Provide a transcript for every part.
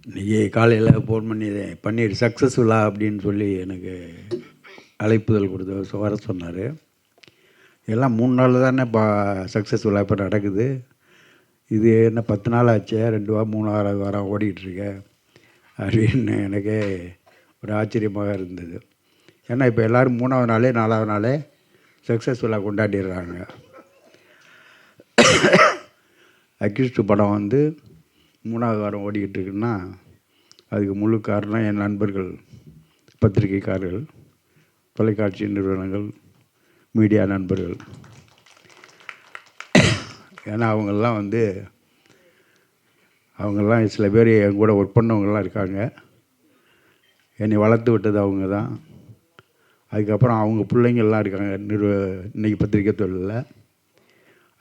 இன்றைக்கி காலையில் ஃபோன் பண்ணி பன்னீர் சக்ஸஸ்ஃபுல்லா அப்படின்னு சொல்லி எனக்கு அழைப்புதல் கொடுத்து வர சொன்னார். எல்லாம் 3 நாள் தானே சக்ஸஸ்ஃபுல்லாக இப்போ நடக்குது. இது என்ன 10 நாள் ஆச்சே, 2 வாரம் 3 வாரம் ஓடிக்கிட்டுருக்க அப்படின்னு எனக்கே ஒரு ஆச்சரியமாக இருந்தது. ஏன்னா இப்போ எல்லோரும் 3ஆவது நாளே 4ஆவது நாளே சக்ஸஸ்ஃபுல்லாக கொண்டாடிடுறாங்க. அக்யூஸ்டு படம் வந்து 3ஆவது வாரம் ஓடிக்கிட்டு இருக்குன்னா அதுக்கு முழு காரணம் என் நண்பர்கள், பத்திரிகைக்காரர்கள், தொலைக்காட்சி நிறுவனங்கள், மீடியா நண்பர்கள். ஏன்னா அவங்கெல்லாம் சில பேர் என் கூட ஒர்க் பண்ணவங்கெல்லாம் இருக்காங்க. என்னை வளர்த்து விட்டது அவங்க தான். அதுக்கப்புறம் அவங்க பிள்ளைங்கள்லாம் இருக்காங்க இன்றைக்கி பத்திரிக்கை தொழிலில்.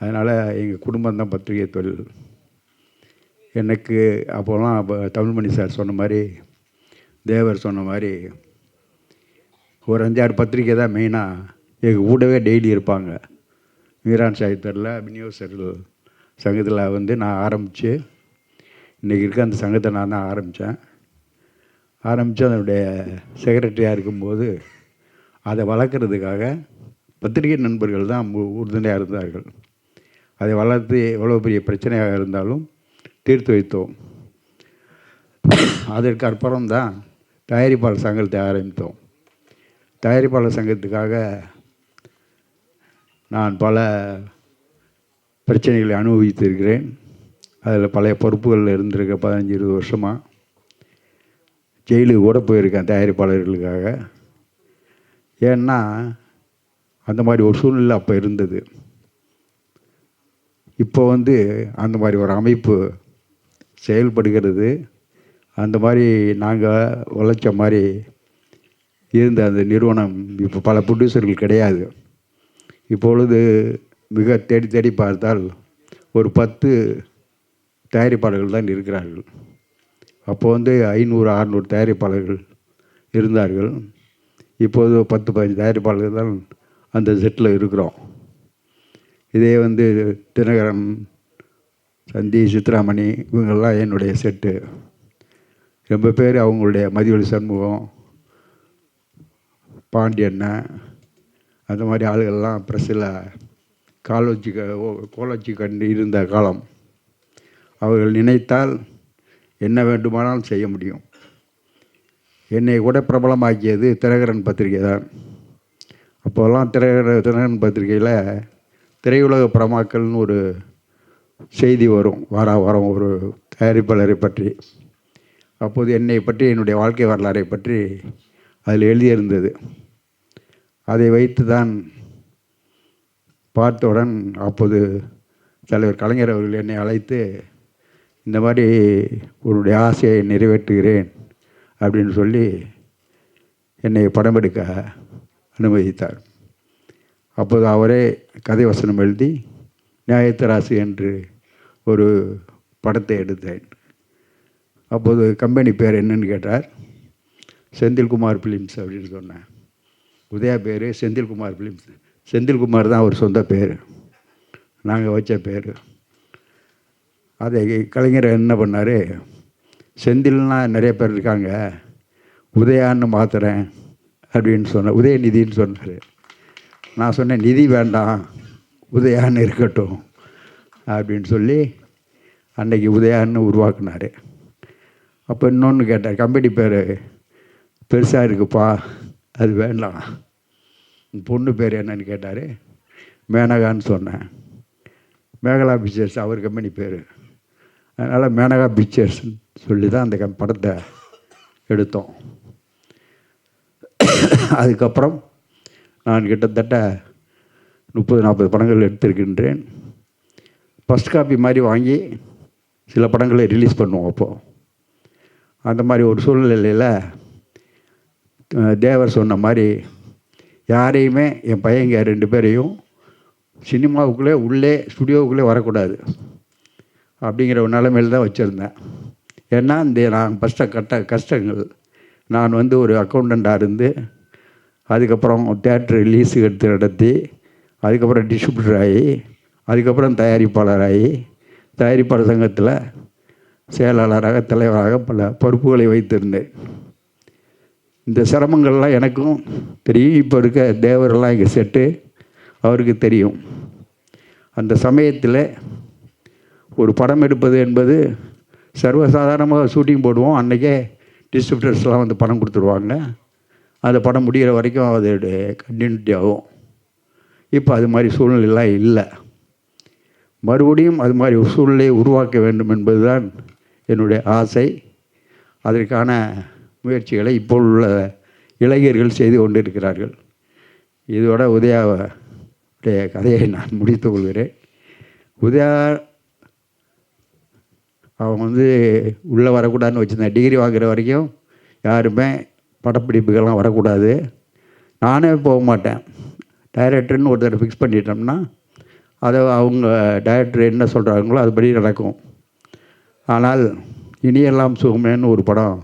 அதனால் எங்கள் குடும்பம் தான் பத்திரிகை தொழில். எனக்கு அப்போலாம் தமிழ்மணி சார் சொன்ன மாதிரி, தேவர் சொன்ன மாதிரி ஒரு 5-6 பத்திரிக்கை தான் மெயினாக எங்கள் கூடவே டெய்லி இருப்பாங்க. மீரான் சாகித்யத்தில் விநியோகஸ்தர்கள் சங்கத்தில் நான் ஆரம்பித்து இன்றைக்கி இருக்க அந்த சங்கத்தை நான் தான் ஆரம்பித்து அதனுடைய செக்ரட்டரியாக இருக்கும்போது அதை வளர்க்குறதுக்காக பத்திரிகை நண்பர்கள் தான் உறுதுணையாக இருந்தார்கள். அதை வளர்த்து எவ்வளோ பெரிய பிரச்சனையாக இருந்தாலும் தீர்த்து வைத்தோம். அதற்கு அப்புறம் தான் தயாரிப்பாளர் சங்கத்தை ஆரம்பித்தோம். தயாரிப்பாளர் சங்கத்துக்காக நான் பல பிரச்சனைகளை அனுபவித்திருக்கிறேன். அதில் பழைய பொறுப்புகளில் இருந்திருக்க 15-20 வருஷமாக ஜெயிலுக்கு கூட போயிருக்கேன் தயாரிப்பாளர்களுக்காக. ஏன்னா அந்த மாதிரி ஒரு சூழ்நிலை அப்போ இருந்தது. இப்போ அந்த மாதிரி ஒரு அமைப்பு செயல்படுகிறது. அந்த மாதிரி நாங்கள் உழைச்ச மாதிரி இருந்த அந்த நிறுவனம் இப்போ பல ப்ரொடியூசர்கள் கிடையாது. இப்பொழுது மிக தேடி பார்த்தால் ஒரு 10 தயாரிப்பாளர்கள் தான் இருக்கிறார்கள். அப்போ 500-600 தயாரிப்பாளர்கள் இருந்தார்கள். இப்போது 10-15 தயாரிப்பாளர்கள் தான் அந்த செட்டில் இருக்கிறோம். இதே தினகரன், சந்தி, சித்ராமணி இவங்கெல்லாம் என்னுடைய செட்டு. ரொம்ப பேர் அவங்களுடைய மதிவெளி சண்முகம், பாண்டியண்ணன், அந்த மாதிரி ஆளுகள்லாம் ப்ரெஸ்ஸில் கோலோச்சி கண்டு இருந்த காலம். அவர்கள் நினைத்தால் என்ன வேண்டுமானாலும் செய்ய முடியும். என்னை கூட பிரபலமாக்கியது தினகரன் பத்திரிகை தான். அப்போல்லாம் தினகரன் பத்திரிகையில் திரையுலக பிரமாக்கள்னு ஒரு செய்தி வரும், வாரம் ஒரு தயாரிப்பாளரை பற்றி. அப்போது என்னை பற்றி, என்னுடைய வாழ்க்கை வரலாறை பற்றி அதில் எழுதியிருந்தது. அதை வைத்து தான் பார்த்தவுடன் அப்போது தலைவர் கலைஞர் அவர்கள் என்னை அழைத்து, இந்த மாதிரி உன்னுடைய ஆசையை நிறைவேற்றுகிறேன் அப்படின்னு சொல்லி என்னை படம் எடுக்க அனுமதித்தார். அப்போது அவரே கதை வசனம் எழுதி நியாயத்தராசு என்று ஒரு படத்தை எடுத்தேன். அப்போது கம்பெனி பேர் என்னன்னு கேட்டார். செந்தில்குமார் ஃபிலிம்ஸ் அப்படின்னு சொன்னேன். உதயா பேர் செந்தில்குமார் ஃபிலிம்ஸ். செந்தில்குமார் தான் அவர் சொந்த பேர், நாங்கள் வச்ச பேர். அதை கலைஞர் என்ன பண்ணார், செந்தில்னா நிறைய பேர் இருக்காங்க, உதயான்னு மாற்றுறேன் அப்படின்னு சொன்னேன். உதயநிதின்னு சொன்னார். நான் சொன்னேன், நிதி வேண்டாம், உதயான்னு இருக்கட்டும் அப்படின்னு சொல்லி அன்னைக்கு உதயான்னு உருவாக்குனார். அப்போ இன்னொன்று கேட்டார், கம்பெனி பேர் பெருசாக இருக்குப்பா, அது வேண்டாம், பொண்ணு பேர் என்னன்னு கேட்டார். மேனகான்னு சொன்னேன். மேகலா பிக்சர்ஸ் அவர் கம்பெனி பேர். அதனால் மேனகா பிக்சர்ஸ்ன்னு சொல்லி தான் அந்த படத்தை எடுத்தோம். அதுக்கப்புறம் நான் கிட்டத்தட்ட 30-40 படங்கள் எடுத்திருக்கின்றேன். ஃபஸ்ட் காப்பி மாதிரி வாங்கி சில படங்களை ரிலீஸ் பண்ணுவோம். அப்போது அந்த மாதிரி ஒரு சூழ்நிலையில் தேவர் சொன்ன மாதிரி யாரையுமே, என் பையங்க 2 பேரையும் சினிமாவுக்குள்ளே உள்ளே ஸ்டுடியோவுக்குள்ளே வரக்கூடாது அப்படிங்கிற ஒரு நிலைமையில் தான் வச்சுருந்தேன். ஏன்னா நான் கஷ்டங்கள் நான் ஒரு அக்கௌண்டண்ட்டாக இருந்து, அதுக்கப்புறம் தேட்டர் ரிலீஸு எடுத்து நடத்தி, அதுக்கப்புறம் டிஸ்ட்ரிபியூட்டர் ஆகி, அதுக்கப்புறம் தயாரிப்பாளர் சங்கத்தில் செயலாளராக, தலைவராக பல பொறுப்புகளை வைத்திருந்தேன். இந்த சிரமங்கள்லாம் எனக்கும் தெரியும். இப்போ இருக்க தேவரெல்லாம் இங்கே செட்டு அவருக்கு தெரியும். அந்த சமயத்தில் ஒரு படம் எடுப்பது என்பது சர்வசாதாரணமாக ஷூட்டிங் போடுவோம். அன்றைக்கே டிஸ்ட்ரிபியூட்டர்ஸ்லாம் வந்து பணம் கொடுத்துருவாங்க. அந்த படம் முடிகிற வரைக்கும் அதோடைய கண்டினியூட்டி ஆகும். இப்போ அது மாதிரி சூழ்நிலைலாம் இல்லை. மறுபடியும் அது மாதிரி ஒரு சூழ்நிலையை உருவாக்க வேண்டும் என்பது தான் என்னுடைய ஆசை. அதற்கான முயற்சிகளை இப்போ உள்ள இளைஞர்கள் செய்து கொண்டிருக்கிறார்கள். இதோட உதயாவுடைய கதையை நான் முடித்து கொள்கிறேன். உதயா அவன் வந்து உள்ளே வரக்கூடாதுன்னு வச்சுருந்தேன். டிகிரி வாங்குகிற வரைக்கும் யாருமே படப்பிடிப்புகள்லாம் வரக்கூடாது. நானே போக மாட்டேன். டைரக்டர்னு ஒருத்தர் ஃபிக்ஸ் பண்ணிட்டோம்னா அதை அவங்க டைரக்டர் என்ன சொல்கிறாங்களோ அதுபடி நடக்கும். ஆனால் இனியெல்லாம் சுகமேன்னு ஒரு படம்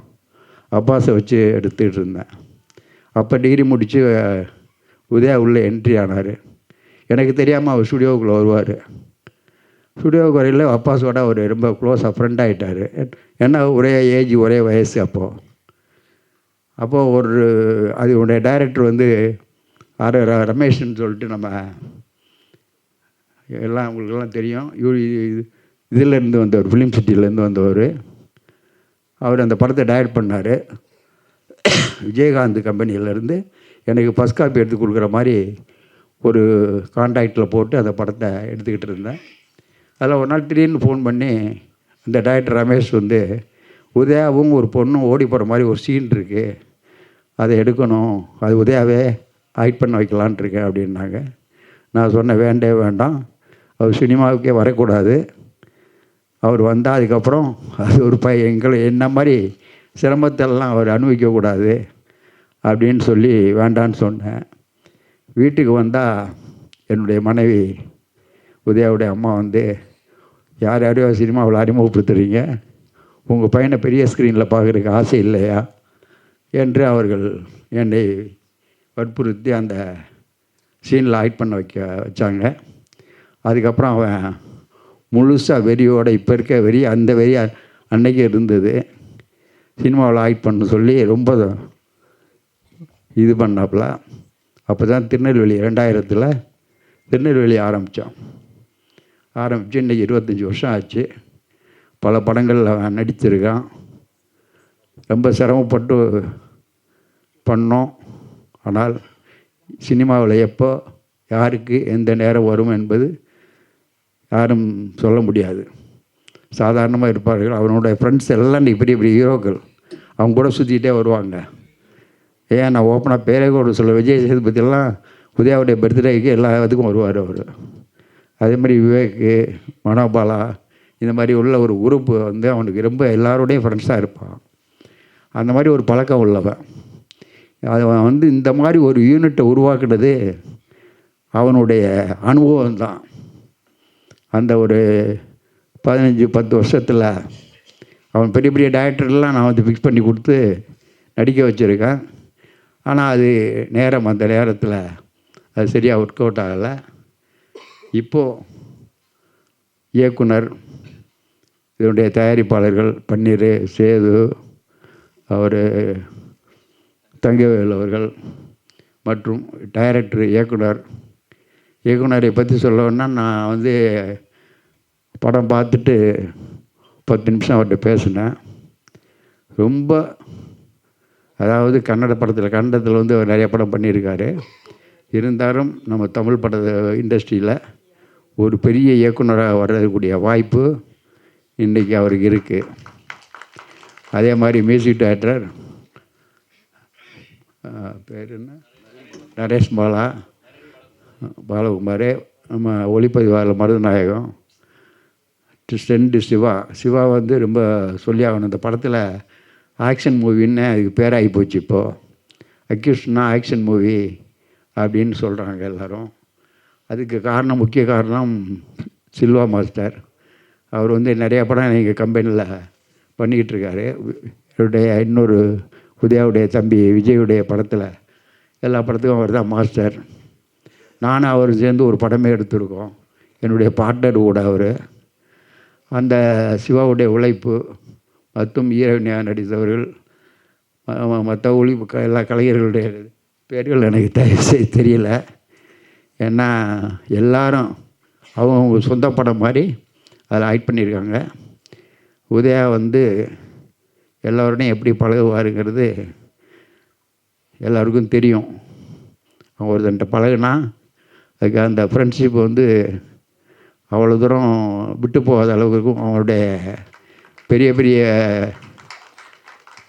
அப்பாஸை வச்சு எடுத்துக்கிட்டு இருந்தேன். அப்போ டிகிரி முடித்து உதயா உள்ளே என்ட்ரி ஆனார். எனக்கு தெரியாமல் அவர் ஸ்டுடியோவுக்குள்ளே வருவார். ஸ்டுடியோவுக்கு வரையில் அப்பாஸோட அவர் ரொம்ப க்ளோஸாக ஃப்ரெண்ட் ஆகிட்டார். ஏன்னா ஒரே ஏஜ், ஒரே வயசு. அப்போது ஒரு அதோடைய டைரக்டர் வந்து ரமேஷ்னு சொல்லிட்டு, நம்ம எல்லாம் உங்களுக்கெல்லாம் தெரியும், இதிலேருந்து வந்தவர், ஃபிலிம் சிட்டியிலேருந்து வந்தவர். அவர் அந்த படத்தை டைரக்ட் பண்ணார். விஜயகாந்த் கம்பெனியிலேருந்து எனக்கு ஃபஸ்ட் காப்பி எடுத்து கொடுக்குற மாதிரி ஒரு கான்டாக்டில் போட்டு அந்த படத்தை எடுத்துக்கிட்டு இருந்தேன். அதில் ஒரு நாள் திடீர்னு ஃபோன் பண்ணி அந்த டைரக்டர் ரமேஷ் வந்து, உதயாவும் ஒரு பொண்ணும் ஓடி போகிற மாதிரி ஒரு சீன் இருக்குது, அதை எடுக்கணும், அது உதயாவே ஆக்ட் பண்ண வைக்கலான் இருக்கேன் அப்படின்னாங்க. நான் சொன்னேன், வேண்டவே வேண்டாம், அவர் சினிமாவுக்கே வரக்கூடாது. அவர் வந்தால் அதுக்கப்புறம் அது ஒரு எங்களை என்ன மாதிரி சிரமத்தெல்லாம் அவர் அனுபவிக்கக்கூடாது அப்படின்னு சொல்லி வேண்டான்னு சொன்னேன். வீட்டுக்கு வந்தால் என்னுடைய மனைவி உதயாவுடைய அம்மா வந்து, யார் யாரையோ சினிமாவில் அறிமுகப்படுத்துகிறீங்க, உங்கள் பையனை பெரிய ஸ்க்ரீனில் பார்க்குறதுக்கு ஆசை இல்லையா என்று அவர்கள் என்னை வற்புறுத்தி அந்த சீனில் ஆக்ட் பண்ண வச்சாங்க. அதுக்கப்புறம் அவன் முழுசாக வெறியோட, இப்போ இருக்க வெறி, அந்த வெறி அன்னைக்கு இருந்தது. சினிமாவில் ஆக்ட் பண்ண சொல்லி ரொம்ப இது பண்ணாப்புல. அப்போ தான் திருநெல்வேலி 2000 திருநெல்வேலி ஆரம்பித்து இன்றைக்கி 25 வருஷம் ஆச்சு. பல படங்களில் அவன் நடித்திருக்கான். ரொம்ப சிரமப்பட்டு பண்ணோம். ஆனால் சினிமாவில் எப்போ யாருக்கு எந்த நேரம் வரும் என்பது யாரும் சொல்ல முடியாது. சாதாரணமாக இருப்பார்கள். அவனுடைய ஃப்ரெண்ட்ஸ் எல்லாம் இன்றைக்கி பெரிய பெரிய ஹீரோக்கள். அவங்க கூட சுற்றிக்கிட்டே வருவாங்க. ஏன் நான் ஓப்பனாக பேரே கூட சொல்ல, விஜய் சேதுபதியெல்லாம் உதயாவுடைய பர்த்டேக்கு எல்லா இதுக்கும் வருவார் அவர். அதே மாதிரி விவேக்கு, மனோபாலா, இந்த மாதிரி உள்ள ஒரு குரூப்பு வந்து அவனுக்கு ரொம்ப எல்லாரோடையும் ஃப்ரெண்ட்ஸாக இருப்பான். அந்த மாதிரி ஒரு பழக்கம் உள்ளவன். அவன் வந்து இந்த மாதிரி ஒரு யூனிட்டை உருவாக்குனது அவனுடைய அனுபவம் தான். அந்த ஒரு 15-10 வருஷத்தில் அவன் பெரிய பெரிய டைரக்டர்லாம் நான் வந்து ஃபிக்ஸ் பண்ணி கொடுத்து நடிக்க வச்சுருக்கேன். ஆனால் அது நேரம், அந்த நேரத்தில் அது சரியாக ஒர்க் அவுட் ஆகலை. இப்போது இயக்குனர், இதனுடைய தயாரிப்பாளர்கள் பன்னீர், சேது, அவர் தங்கவேல் அவர்கள் மற்றும் டைரக்டர், இயக்குனரை பற்றி சொல்லணுன்னா, நான் வந்து படம் பார்த்துட்டு 10 நிமிஷம் அவர்கிட்ட பேசினேன். ரொம்ப, அதாவது கன்னடத்தில் வந்து அவர் நிறைய படம் பண்ணியிருக்காரு. இருந்தாலும் நம்ம தமிழ் பட இண்டஸ்ட்ரியில் ஒரு பெரிய இயக்குனராக வர்றதுக்கூடிய வாய்ப்பு இன்றைக்கி அவருக்கு இருக்குது. அதே மாதிரி மியூசிக் டைரக்டர் பேர் என்ன, நரேஷ் பாலகுமார், நம்ம ஒளிப்பதிவாளர் மருதநாயகம், செண்டு சிவா வந்து ரொம்ப சொல்லி ஆகணும். இந்த படத்தில் ஆக்ஷன் மூவின்னு அதுக்கு பேராகி போச்சு. இப்போது அக்யூஸ்ட்னா ஆக்ஷன் மூவி அப்படின்னு சொல்கிறாங்க எல்லோரும். அதுக்கு காரணம், முக்கிய காரணம் சில்வா மாஸ்டர். அவர் வந்து நிறையா படம் எங்கள் கம்பெனியில் பண்ணிக்கிட்டு இருக்காரு. என்னுடைய இன்னொரு உதயாவுடைய தம்பி விஜயுடைய படத்தில் எல்லா படத்துக்கும் அவர் தான் மாஸ்டர். நானும் அவர் சேர்ந்து ஒரு படமே எடுத்திருக்கோம். என்னுடைய பார்ட்னர் கூட அவர். அந்த சிவாவுடைய உழைப்பு மற்றும் ஈரவினையாக நடித்தவர்கள் மற்ற எல்லா கலைஞர்களுடைய பேர்கள் எனக்கு தெரியல. ஏன்னா எல்லாரும் அவங்க சொந்த படம் மாதிரி அதில் ஆக்ட் பண்ணியிருக்காங்க. உதயா வந்து எல்லோருடையும் எப்படி பழகுவாருங்கிறது எல்லாருக்கும் தெரியும். அவன் ஒருத்தன்ட்ட பழகுனா அதுக்கு அந்த ஃப்ரெண்ட்ஷிப் வந்து அவ்வளோ தூரம் விட்டு போகாத அளவுக்கு இருக்கும். அவனுடைய பெரிய பெரிய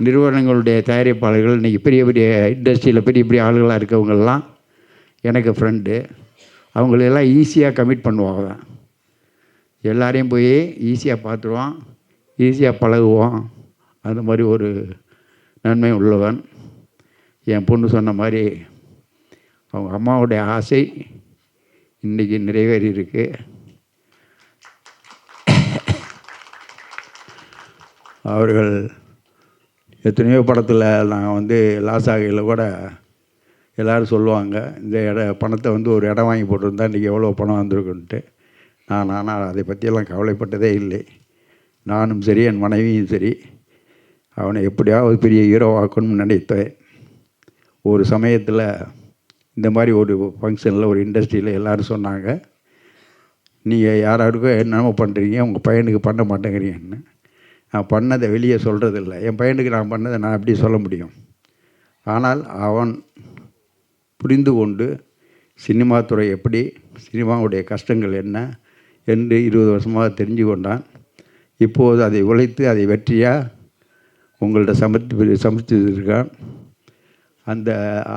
நிறுவனங்களுடைய தயாரிப்பாளர்கள் இன்றைக்கி பெரிய பெரிய இண்டஸ்ட்ரியில் பெரிய பெரிய ஆளுகளாக இருக்கவங்கெல்லாம் எனக்கு ஃப்ரெண்டு. அவங்களெல்லாம் ஈஸியாக கமிட் பண்ணுவாங்க. எல்லாரையும் போய் ஈஸியாக பார்த்துருவான், ஈஸியாக பழகுவான். அந்த மாதிரி ஒரு நன்மை உள்ளவன். என் பொண்ணு சொன்ன மாதிரி அவங்க அம்மாவுடைய ஆசை இன்றைக்கி நிறைவேறி இருக்கு. அவர்கள் எத்தனையோ படத்தில் நான் வந்து லாஸ் ஆகையில் கூட எல்லோரும் சொல்லுவாங்க, இந்த பணத்தை வந்து ஒரு இடம் வாங்கி போட்டிருந்தா இன்றைக்கி எவ்வளோ பணம் வந்திருக்குன்ட்டு. ஆனால் அதை பற்றியெல்லாம் கவலைப்பட்டதே இல்லை. நானும் சரி, என் மனைவியும் சரி, அவனை எப்படியாவது பெரிய ஹீரோவாக்கணும்னு நினைத்தேன். ஒரு சமயத்தில் இந்த மாதிரி ஒரு ஃபங்க்ஷனில் ஒரு இண்டஸ்ட்ரியில் எல்லோரும் சொன்னாங்க, நீங்கள் யாராருக்கும் என்னென்னமோ பண்ணுறீங்க, உங்கள் பையனுக்கு பண்ண மாட்டேங்கிறீங்கன்னு. நான் பண்ணதை வெளியே சொல்கிறதில்ல. என் பையனுக்கு நான் பண்ணதை நான் எப்படி சொல்ல முடியும்? ஆனால் அவன் புரிந்து கொண்டு சினிமா துறை எப்படி, சினிமாவுடைய கஷ்டங்கள் என்ன என்று 20 வருஷமாக தெரிஞ்சு கொண்டான். இப்போது அதை உழைத்து அதை வெற்றியாக உங்கள்கிட்ட சமர்ப்பித்திருக்கான்.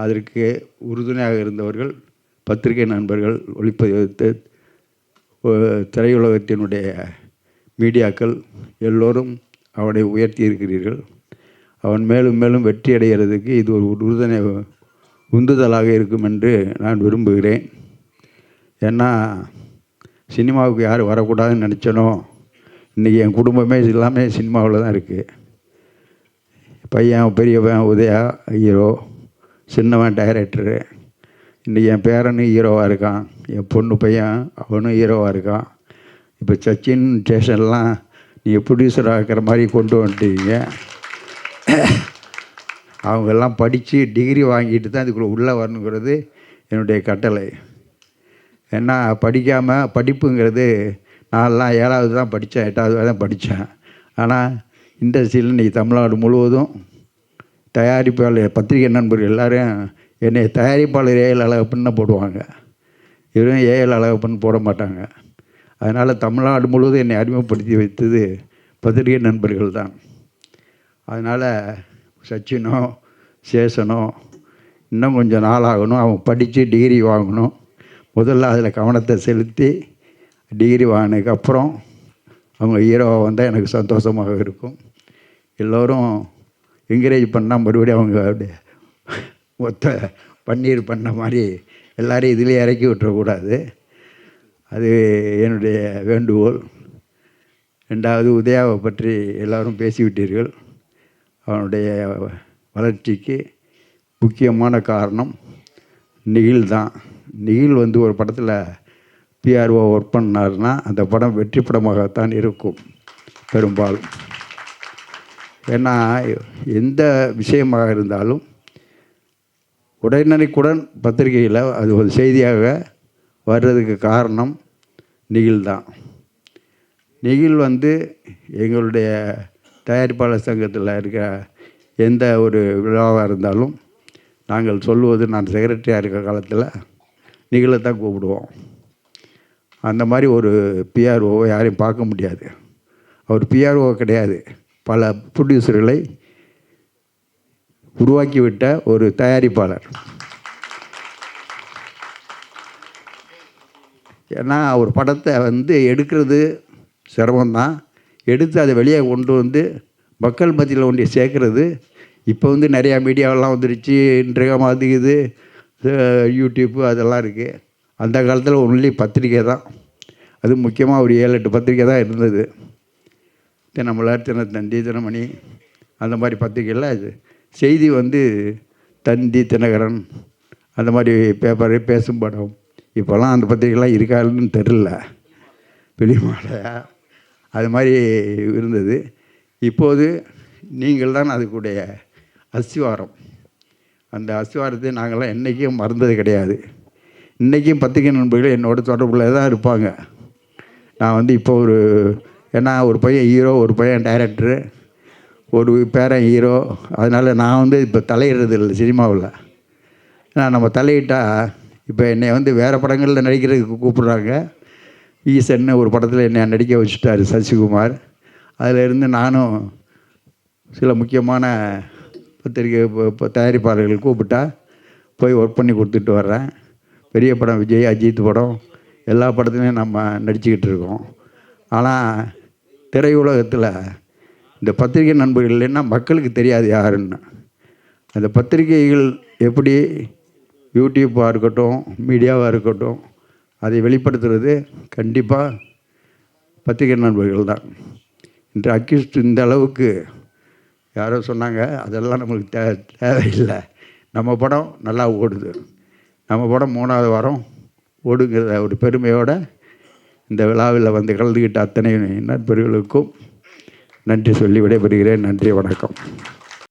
அதற்கு உறுதுணையாக இருந்தவர்கள் பத்திரிகை நண்பர்கள், திரையுலகத்தினுடைய மீடியாக்கள் எல்லோரும் அவனை உயர்த்தி இருக்கிறீர்கள். அவன் மேலும் மேலும் வெற்றி அடைகிறதுக்கு இது ஒரு உந்துதலாக இருக்கும் என்று நான் விரும்புகிறேன். ஏன்னா சினிமாவுக்கு யார் வரக்கூடாதுன்னு நினச்சனோ, இன்றைக்கி என் குடும்பமே எல்லாமே சினிமாவில் தான் இருக்குது. பையன் பெரியவன் உதயா ஹீரோ, சின்னவன் டைரக்டரு. இன்றைக்கி என் பேரனும் ஹீரோவாக இருக்கான், என் பொண்ணு பையன் அவனும் ஹீரோவாக இருக்கான். இப்போ சச்சின் ஸ்டேஷன்லாம் நீங்கள் ப்ரொடியூசர் ஆக்கிற மாதிரி கொண்டு வந்துட்டீங்க. அவங்கெல்லாம் படித்து டிகிரி வாங்கிட்டு தான் இதுக்குள்ளே உள்ளே வரணுங்கிறது என்னுடைய கட்டளை. ஏன்னா படிப்புங்கிறது நான்லாம் 7வது தான் படித்தேன், 8வது தான் படித்தேன். ஆனால் இண்டஸ்ட்ரியில் இன்றைக்கி தமிழ்நாடு முழுவதும் தயாரிப்பாளர் பத்திரிகை நண்பர்கள் எல்லோரும் என்னை தயாரிப்பாளர் ஏஎல் அழகப்பன்னு போடுவாங்க. இவரும் ஏஎல் அழகப்பன்னு போட மாட்டாங்க. அதனால் தமிழ்நாடு முழுவதும் என்னை அறிமுகப்படுத்தி வைத்தது பத்திரிகை நண்பர்கள் தான். அதனால் சச்சினோ சேஷனோ இன்னும் கொஞ்சம் நாளாகணும். அவன் படித்து டிகிரி வாங்கணும். முதல்ல அதில் கவனத்தை செலுத்தி டிகிரி வாங்கினதுக்கப்புறம் அவங்க ஹீரோவாக வந்தால் எனக்கு சந்தோஷமாக இருக்கும். எல்லோரும் என்கரேஜ் பண்ணால் மறுபடியும் அவங்க அப்படியே பன்னீர் பண்ண மாதிரி எல்லோரும் இதிலே இறக்கி விட்டுறக்கூடாது. அது என்னுடைய வேண்டுகோள். 2வது, உதயாவை பற்றி எல்லோரும் பேசிவிட்டீர்கள். அவனுடைய வளர்ச்சிக்கு முக்கியமான காரணம் நிகில் தான். நிகில் வந்து ஒரு படத்தில் பிஆர்ஓ ஒர்க் பண்ணார்னா அந்த படம் வெற்றி படமாகத்தான் இருக்கும் பெரும்பாலும். ஏன்னா எந்த விஷயமாக இருந்தாலும் உடனடிக்குடன் பத்திரிகையில் அது ஒரு செய்தியாக வர்றதுக்கு காரணம் நிகில் தான். நிகில் வந்து எங்களுடைய தயாரிப்பாளர் சங்கத்தில் இருக்க எந்த ஒரு விழாவாக இருந்தாலும் நாங்கள் சொல்லுவது, நான் செக்ரட்டரியாக இருக்கிற காலத்தில் நிகிலை தான் கூப்பிடுவோம். அந்த மாதிரி ஒரு பிஆர்ஓவை யாரையும் பார்க்க முடியாது. அவர் பிஆர்ஓ கிடையாது, பல ப்ரொடியூசர்களை உருவாக்கிவிட்ட ஒரு தயாரிப்பாளர். ஏன்னா ஒரு படத்தை வந்து எடுக்கிறது சிரமம்தான், எடுத்து அதை வெளியே கொண்டு வந்து மக்கள் மத்தியில் கொண்டு சேர்க்குறது. இப்போ வந்து நிறையா மீடியாவெல்லாம் வந்துடுச்சு, இன்றைய இது யூடியூப்பு அதெல்லாம் இருக்குது. அந்த காலத்தில் ஒன்லி பத்திரிக்கை தான். அது முக்கியமாக ஒரு 7-8 பத்திரிக்கை தான் இருந்தது. தினமலர், தினத்தந்தி, தினமணி, அந்த மாதிரி பத்திரிக்கையில் அது செய்தி வந்து தந்தி, தினகரன் அந்த மாதிரி பேப்பரு, பேசும் படம். இப்போல்லாம் அந்த பத்திரிக்கைலாம் இருக்காதுன்னு தெரில, வெளிமாட. அது மாதிரி இருந்தது. இப்போது நீங்கள் தான் அதுக்குடைய அஸ்திவாரம். அந்த அஸ்திவாரத்தை நாங்கள்லாம் என்றைக்கும் மறந்தது கிடையாது. இன்றைக்கும் பத்திரிகை நண்பர்கள் என்னோட தொடர்பில் தான் இருப்பாங்க. நான் இப்போ ஏன்னா ஒரு பையன் ஹீரோ, ஒரு பையன் டைரக்டரு, ஒரு பேரன் ஹீரோ. அதனால் நான் இப்போ தலையிடுறது இல்லை சினிமாவில். ஏன்னா நம்ம தலையிட்டால் இப்போ என்னை வேறு படங்களில் நடிக்கிறதுக்கு கூப்பிட்றாங்க. ஈசன்னு ஒரு படத்தில் என்னை நடிக்க வச்சுட்டார் சசிகுமார். அதிலிருந்து நானும் சில முக்கியமான பத்திரிகை இப்போ தயாரிப்பாளர்கள் கூப்பிட்டா போய் ஒர்க் பண்ணி கொடுத்துட்டு வர்றேன். பெரிய படம் விஜய், அஜித் படம் எல்லா படத்துலையும் நம்ம நடிச்சுக்கிட்டு இருக்கோம். ஆனால் திரையுலகத்தில் இந்த பத்திரிகை நண்பர்கள் இல்லைன்னா மக்களுக்கு தெரியாது யாருன்னு. அந்த பத்திரிகைகள் எப்படி யூடியூப்பாக இருக்கட்டும், மீடியாவாக இருக்கட்டும், அதை வெளிப்படுத்துறது கண்டிப்பாக பத்திரிகை நண்பர்கள் தான். இன்று அக்யூஸ்ட் இந்த அளவுக்கு யாரோ சொன்னாங்க, அதெல்லாம் நம்மளுக்கு தேவையில்லை. நம்ம படம் நல்லா ஓடுது, நம்ம படம் 3வது வாரம் ஓடுங்கிற ஒரு பெருமையோடு இந்த விழாவில் கலந்துக்கிட்ட அத்தனை நண்பர்களுக்கும் நன்றி சொல்லி விடைபெறுகிறேன். நன்றி, வணக்கம்.